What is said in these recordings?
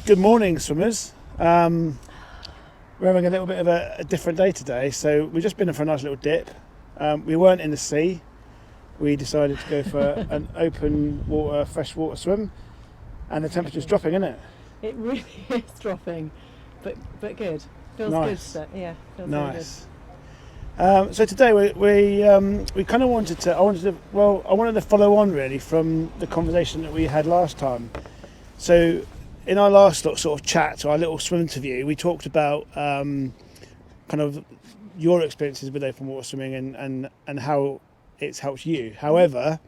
Good morning, swimmers. We're having a little bit of a different day today. So we've just been in for a nice little dip. We weren't in the sea. We decided to go for an open water, freshwater swim, and the temperature's dropping, isn't it? It really is dropping, but good. Feels Nice. good. Yeah, feels Nice. So today we kind of wanted to. I wanted to follow on really from the conversation that we had last time. So in our last sort of chat, or our little swim interview, we talked about kind of your experiences with open water swimming and how it's helped you. However,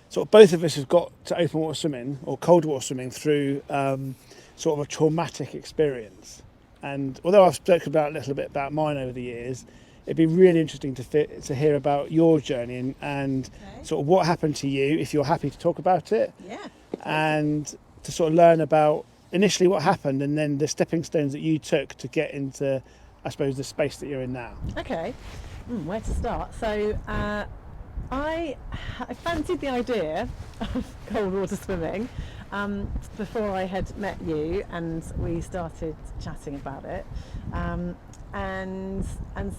sort of both of us have got to open water swimming or cold water swimming through sort of a traumatic experience. And although I've spoken about a little bit about mine over the years, it'd be really interesting to hear about your journey and Okay. sort of what happened to you, if you're happy to talk about it, Yeah. and to sort of learn about initially what happened and then the stepping stones that you took to get into, I suppose, the space that you're in now. Okay. Where to start? So I fancied the idea of cold water swimming before I had met you, and we started chatting about it. And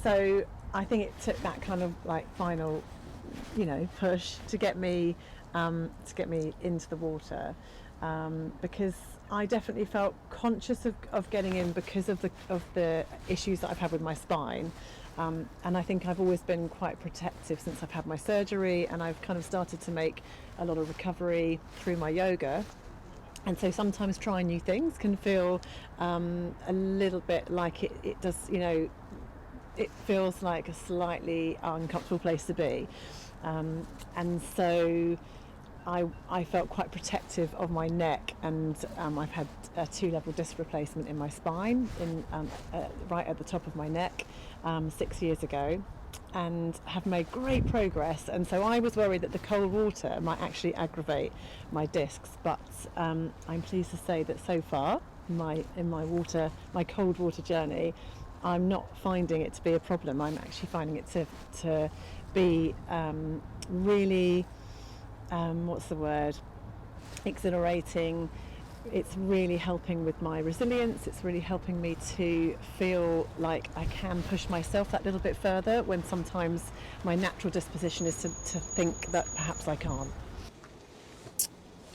so I think it took that kind of like final, push to get me into the water, because I definitely felt conscious of getting in because of the issues that I've had with my spine. And I think I've always been quite protective since I've had my surgery, and I've kind of started to make a lot of recovery through my yoga. And so sometimes trying new things can feel a little bit like it does, it feels like a slightly uncomfortable place to be. And so I felt quite protective of my neck, and I've had a 2-level disc replacement in my spine, right at the top of my neck, 6 years ago, and have made great progress. And so I was worried that the cold water might actually aggravate my discs, but I'm pleased to say that so far in my cold water journey, I'm not finding it to be a problem. I'm actually finding it to be really exhilarating. It's really helping with my resilience. It's really helping me to feel like I can push myself that little bit further when sometimes my natural disposition is to think that perhaps I can't.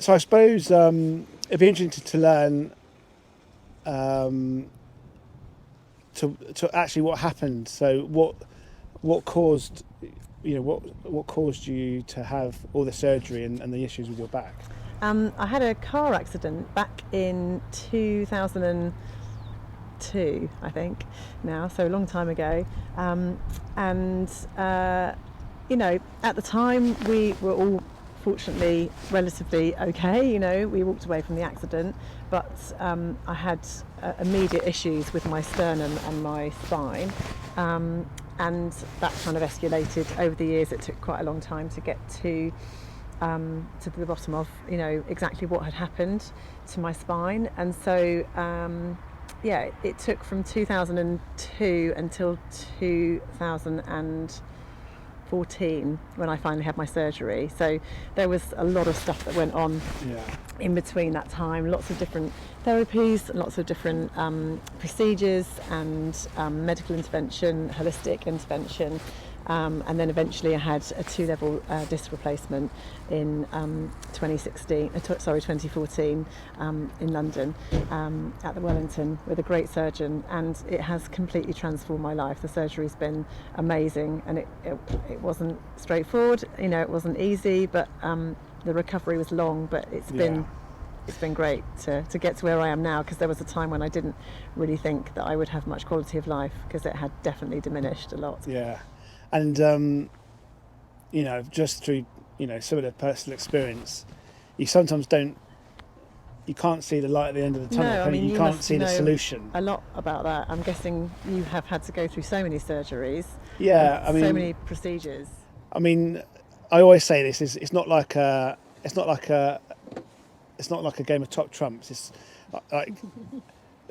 So I suppose it'd be interesting to learn to actually what happened. So what caused what caused you to have all the surgery and the issues with your back? I had a car accident back in 2002, I think, now, so a long time ago. At the time we were all fortunately relatively okay. We walked away from the accident, but I had immediate issues with my sternum and my spine. And that kind of escalated over the years. It took quite a long time to get to the bottom of exactly what had happened to my spine. And so it took from 2002 until 2014 when I finally had my surgery. So there was a lot of stuff that went on in between that time, lots of different therapies, lots of different procedures and medical intervention, holistic intervention. And then eventually I had a 2-level disc replacement in 2014 in London at the Wellington with a great surgeon, and it has completely transformed my life. The surgery's been amazing, and it wasn't straightforward, it wasn't easy, but the recovery was long, but it's been great to get to where I am now, because there was a time when I didn't really think that I would have much quality of life, because it had definitely diminished a lot. Yeah. And just through some of the personal experience, you sometimes you can't see the light at the end of the tunnel. No, I mean, you can't see the solution. A lot about that. I'm guessing you have had to go through so many surgeries. Yeah, I mean, so many procedures. I mean, I always say this is it's not like a game of top trumps. It's like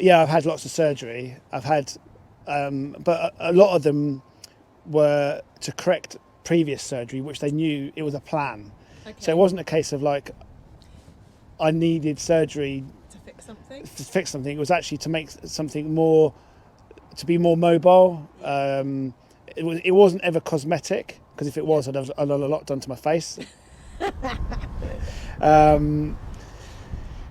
I've had lots of surgery. I've had, but a lot of them were to correct previous surgery, which they knew it was a plan. Okay. So it wasn't a case of like I needed surgery fix something? To fix something. It was actually to make something more, to be more mobile. It wasn't ever cosmetic, because if it was, I'd have a lot done to my face.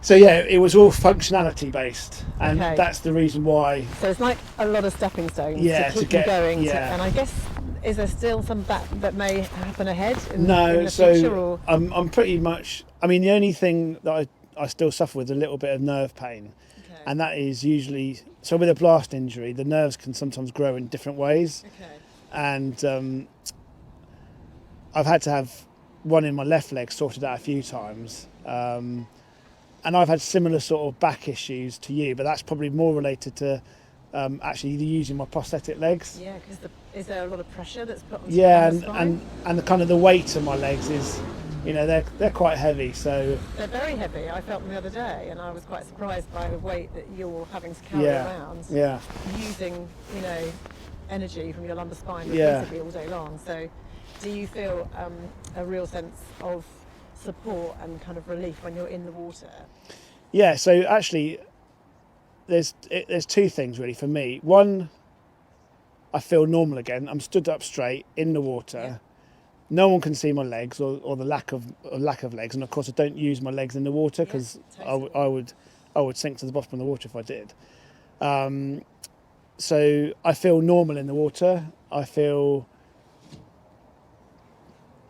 So yeah, it was all functionality based, and Okay. that's the reason why. So it's like a lot of stepping stones Yeah, to keep to you get- going. yeah. And I guess, is there still some that may happen ahead in No, the future? so Or? I'm pretty much. I mean, the only thing that I still suffer with is a little bit of nerve pain, Okay. and that is usually so with a blast injury. The nerves can sometimes grow in different ways, Okay. and I've had to have one in my left leg sorted out a few times. And I've had similar sort of back issues to you, but that's probably more related to actually using my prosthetic legs. Yeah, because is there a lot of pressure that's put on Yeah, the and, spine? and the kind of the weight of my legs is, they're quite heavy. So They're very heavy. I felt them the other day, and I was quite surprised by the weight that you're having to carry around, yeah, using, energy from your lumbar spine Yeah. repeatedly all day long. So, do you feel a real sense of support and kind of relief when you're in the water? yeah. So actually, there's two things really for me. One, I feel normal again. I'm stood up straight in the water. Yeah. No one can see my legs or the lack of legs, and of course I don't use my legs in the water because totally. I would sink to the bottom of the water if I did. So I feel normal in the water. I feel,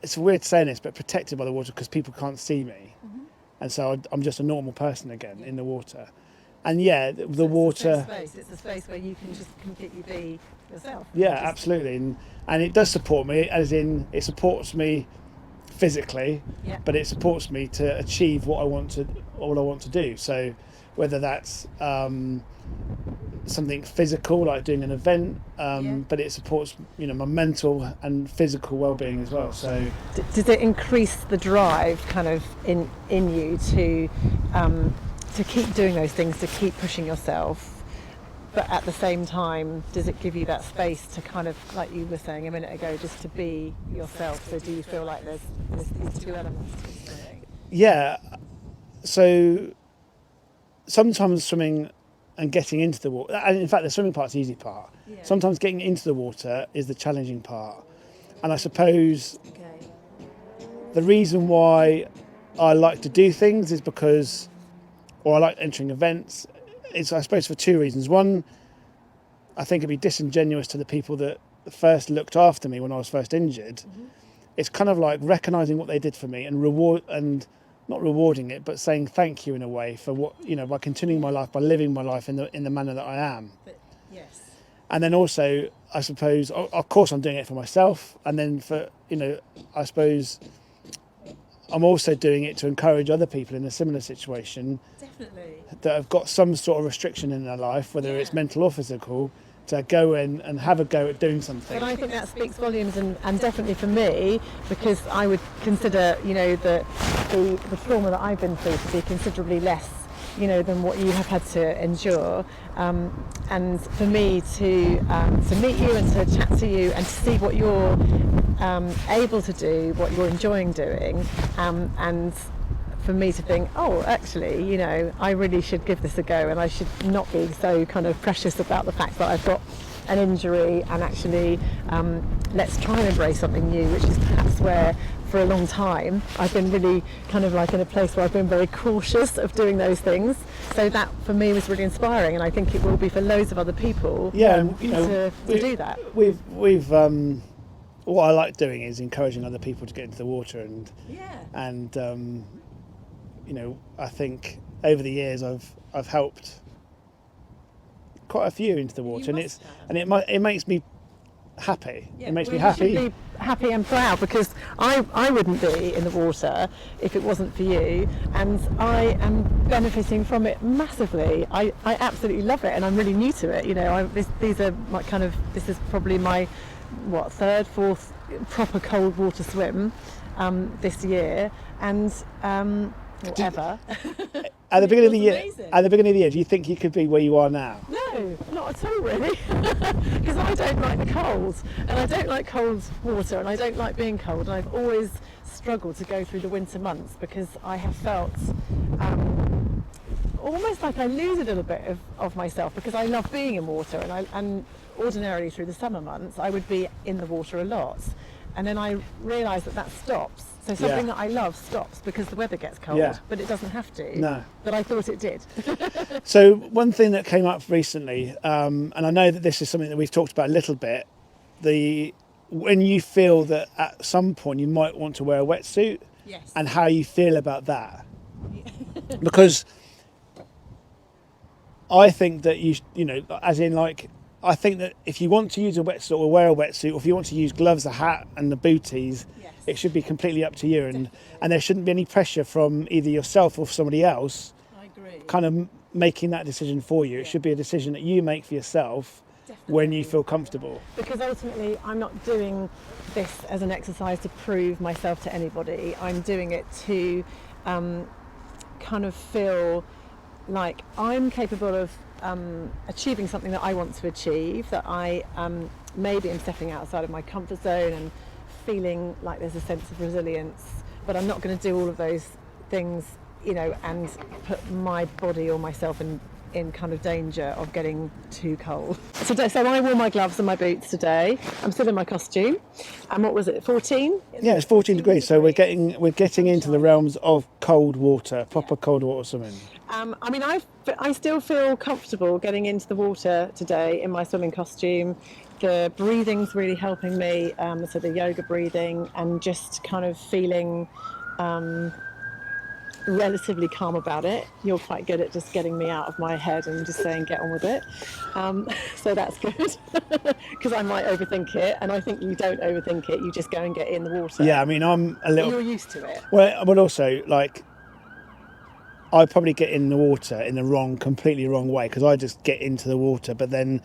it's weird saying this, but protected by the water because people can't see me, and so I'm just a normal person again in the water. And yeah, the water. It's a space where you can just completely be yourself. Yeah, absolutely, and it does support me, as in it supports me physically, Yeah. but it supports me to achieve what I want to do. So whether that's something physical like doing an event, but it supports my mental and physical well-being as well. So Does it increase the drive kind of in you to keep doing those things, to keep pushing yourself? But at the same time, does it give you that space to kind of, like you were saying a minute ago, just to be yourself? So do you feel like there's these two elements to swimming? yeah, so sometimes swimming and getting into the water, and in fact the swimming part's the easy part. Yeah. Sometimes getting into the water is the challenging part, and I suppose Okay. the reason why I like to do things is because, or I like entering events, it's I suppose for two reasons. One, I think it'd be disingenuous to the people that first looked after me when I was first injured. It's kind of like recognising what they did for me and not rewarding it, but saying thank you in a way for what, by continuing my life, by living my life in the manner that I am. But yes. And then also, I suppose, of course I'm doing it for myself, and then for, I suppose I'm also doing it to encourage other people in a similar situation Definitely. that have got some sort of restriction in their life, whether it's mental or physical, to go in and have a go at doing something. But I think that speaks volumes, and definitely for me, because I would consider, the trauma that I've been through to be considerably less, than what you have had to endure. And for me to meet you and to chat to you and to see what you're able to do, what you're enjoying doing, and for me to think, oh, actually, I really should give this a go, and I should not be so kind of precious about the fact that I've got an injury, and actually let's try and embrace something new, which is perhaps where for a long time I've been really kind of like in a place where I've been very cautious of doing those things. So that for me was really inspiring, and I think it will be for loads of other people to do that. We've what I like doing is encouraging other people to get into the water, and I think over the years I've helped quite a few into the water, and it makes me happy. It makes me happy. You should be happy and proud, because I wouldn't be in the water if it wasn't for you, and I am benefiting from it massively. I absolutely love it, and I'm really new to it. These are my kind of, this is probably my third, fourth proper cold water swim this year, and whatever. At the beginning of the year, amazing. do you think you could be where you are now? No, not at all really, because I don't like the cold, and I don't like cold water, and I don't like being cold, and I've always struggled to go through the winter months because I have felt almost like I lose a little bit of myself, because I love being in water, and ordinarily through the summer months I would be in the water a lot, and then I realise that stops. So something that I love stops because the weather gets cold, but it doesn't have to. No. But I thought it did. So one thing that came up recently, and I know that this is something that we've talked about a little bit, when you feel that at some point you might want to wear a wetsuit, Yes. and how you feel about that. Because I think that as in, like, I think that if you want to use a wetsuit or wear a wetsuit, or if you want to use gloves, a hat and the booties, it should be completely up to you, and there shouldn't be any pressure from either yourself or somebody else I agree. kind of making that decision for you. It should be a decision that you make for yourself when you feel comfortable. Because ultimately I'm not doing this as an exercise to prove myself to anybody. I'm doing it to kind of feel like I'm capable of achieving something that I want to achieve, that I maybe am stepping outside of my comfort zone and feeling like there's a sense of resilience, but I'm not going to do all of those things, and put my body or myself in kind of danger of getting too cold. So I wore my gloves and my boots today. I'm still in my costume. And what was it, 14? Yeah, it's 14 degrees, so we're getting into the realms of cold water, proper cold water swimming. I mean, I still feel comfortable getting into the water today in my swimming costume. The breathing's really helping me, so the yoga breathing, and just kind of feeling relatively calm about it. You're quite good at just getting me out of my head and just saying get on with it, so that's good, because I might overthink it, and I think you don't overthink it, you just go and get in the water. Yeah, I mean, I'm a little... You're used to it. Well, but also, like, I probably get in the water in the completely wrong way, because I just get into the water, but then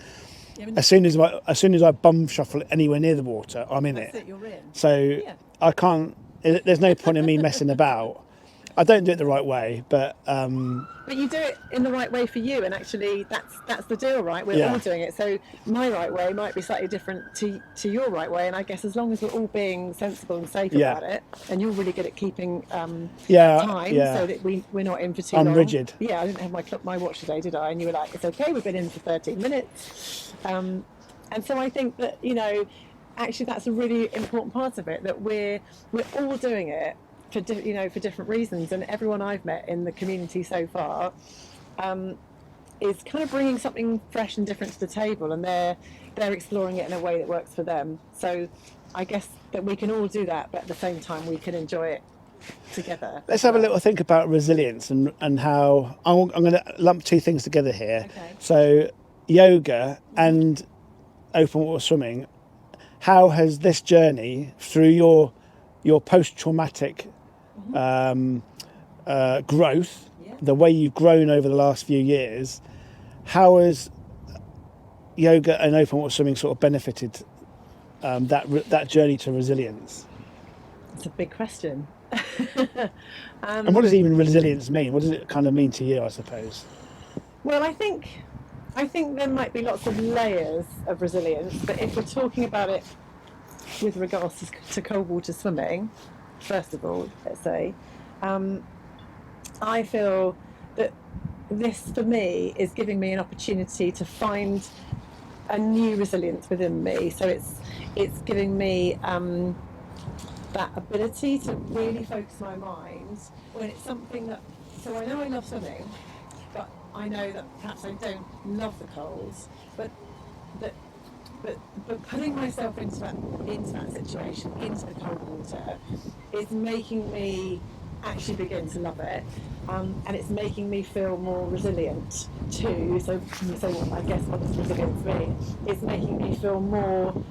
as soon as I bum shuffle anywhere near the water, I'm in it. You're in. So I can't. There's no point in me messing about. I don't do it the right way, but you do it in the right way for you, and actually that's the deal, right? We're all doing it. So my right way might be slightly different to your right way, and I guess as long as we're all being sensible and safe about it, and you're really good at keeping time, so that we're not in for too long. I'm rigid. Yeah, I didn't have my watch today, did I? And you were like, it's okay, we've been in for 13 minutes. And so I think that, actually that's a really important part of it, that we're all doing it for different reasons, and everyone I've met in the community so far is kind of bringing something fresh and different to the table, and they're exploring it in a way that works for them. So I guess that we can all do that, but at the same time we can enjoy it together. Let's have a little think about resilience and how I'm going to lump two things together here. Okay. So yoga and open water swimming. How has this journey through your post-traumatic growth, the way you've grown over the last few years, how has yoga and open water swimming sort of benefited that journey to resilience? It's a big question. And what does even resilience mean? What does it kind of mean to you, I suppose? Well, I think there might be lots of layers of resilience, but if we're talking about it with regards to cold water swimming, first of all, let's say, I feel that this, for me, is giving me an opportunity to find a new resilience within me. So it's giving me that ability to really focus my mind when it's something that... So I know I love swimming, but I know that perhaps I don't love the cold, but putting myself into that situation, into the cold water, is making me actually begin to love it, and it's making me feel more resilient too. So I guess what does resilience mean? It's making me feel more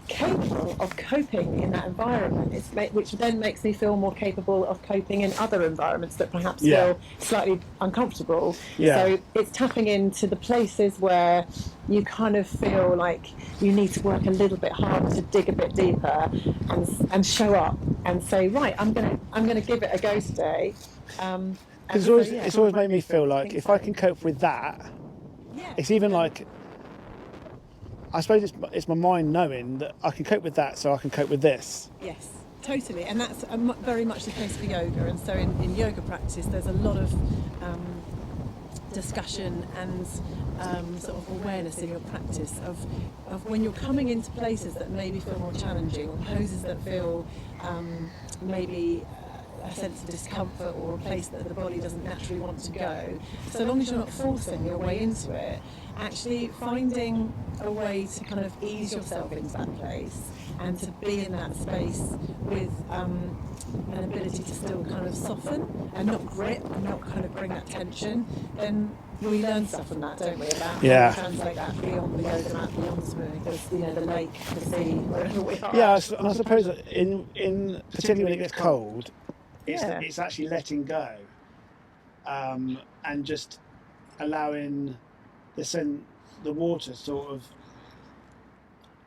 capable of coping in that environment, which then makes me feel more capable of coping in other environments that perhaps feel slightly uncomfortable. So it's tapping into the places where you kind of feel like you need to work a little bit harder to dig a bit deeper and show up and say, right, I'm gonna give it a go today. Because it's always made me feel like if I can cope with that, it's even like, I suppose it's my mind knowing that I can cope with that, so I can cope with this. Yes, totally, and that's very much the case for yoga. And so in yoga practice, there's a lot of discussion and sort of awareness in your practice of when you're coming into places that maybe feel more challenging, or poses that feel maybe a sense of discomfort, or a place that the body doesn't naturally want to go. So long as you're not forcing your way into it, actually finding a way to kind of ease yourself into that place and to be in that space with an ability to still kind of soften and not grip and not kind of bring that tension, then we learn stuff from that, don't we? About Yeah. how to translate that beyond the yoga mat, beyond swimming, the lake, the sea, wherever we are. Yeah, and I suppose that in particularly when it gets cold, it's actually letting go, and just allowing the water sort of,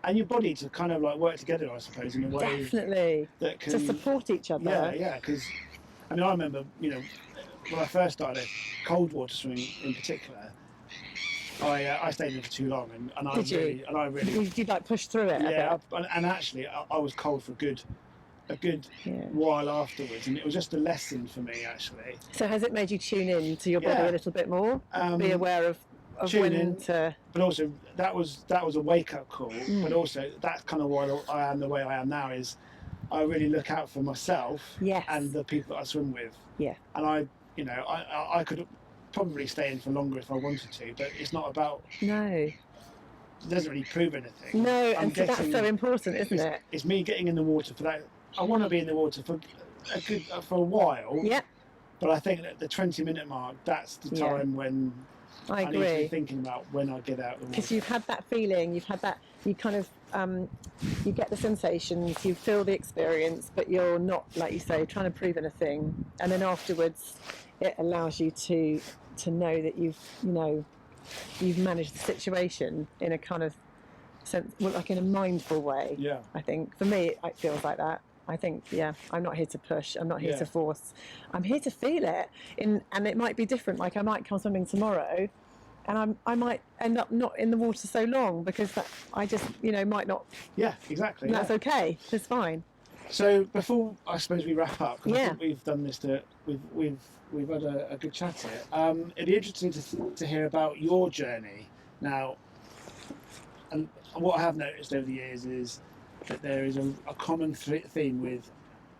and your body to kind of like work together, I suppose, in a way Definitely that can to support each other. Yeah, because I mean, I remember, when I first started cold water swimming in particular, I stayed in for too long, and I really You'd like push through it. yeah, and actually I was cold for a good while afterwards, and it was just a lesson for me, actually. So has it made you tune in to your body a little bit more? Be aware of tune when in, to... But also that was a wake-up call. But also that's kind of why I am the way I am now, is I really look out for myself and the people that I swim with. Yeah. And I could probably stay in for longer if I wanted to, but it's not about... No. It doesn't really prove anything. No, and so that's so important, isn't it? It's me getting in the water for that. I want to be in the water for a while. Yeah. But I think that the 20-minute mark, that's the time when I agree. need to be thinking about when I get out of the water. Because you've had that feeling, you've had that, you kind of, you get the sensations, you feel the experience, but you're not, like you say, trying to prove anything. And then afterwards, it allows you to know that you've managed the situation in a kind of sense, like in a mindful way. Yeah. I think for me, it feels like that. I think, I'm not here to push. I'm not here to force. I'm here to feel it. And it might be different. Like I might come swimming tomorrow, and I might end up not in the water so long because I just, might not. Yeah, exactly. That's okay. It's fine. So before I suppose we wrap up, 'cause I think we've done this we've had a good chat here. It'd be interesting to hear about your journey now. And what I have noticed over the years is that there is a common theme with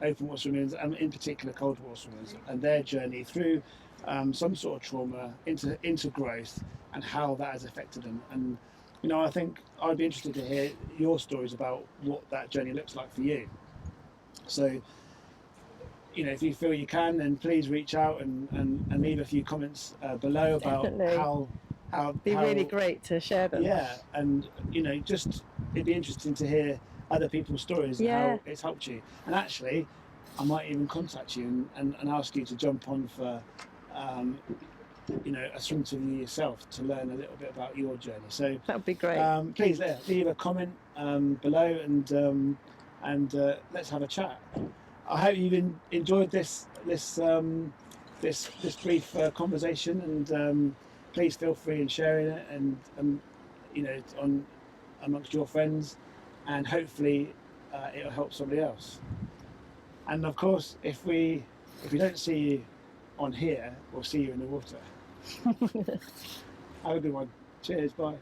open water swimmers, and in particular cold water swimmers, and their journey through some sort of trauma into growth, and how that has affected them. And I think I'd be interested to hear your stories about what that journey looks like for you. So if you feel you can, then please reach out and leave a few comments below about how it'd be really great to share them. Yeah, and it'd be interesting to hear other people's stories and how it's helped you. And actually, I might even contact you and ask you to jump on for a swim interview yourself to learn a little bit about your journey. So that would be great. Please leave a comment below and let's have a chat. I hope you've enjoyed this brief conversation, and please feel free in sharing it and amongst your friends, and hopefully it'll help somebody else. And of course, if we don't see you on here, we'll see you in the water. Have a good one. Cheers. Bye.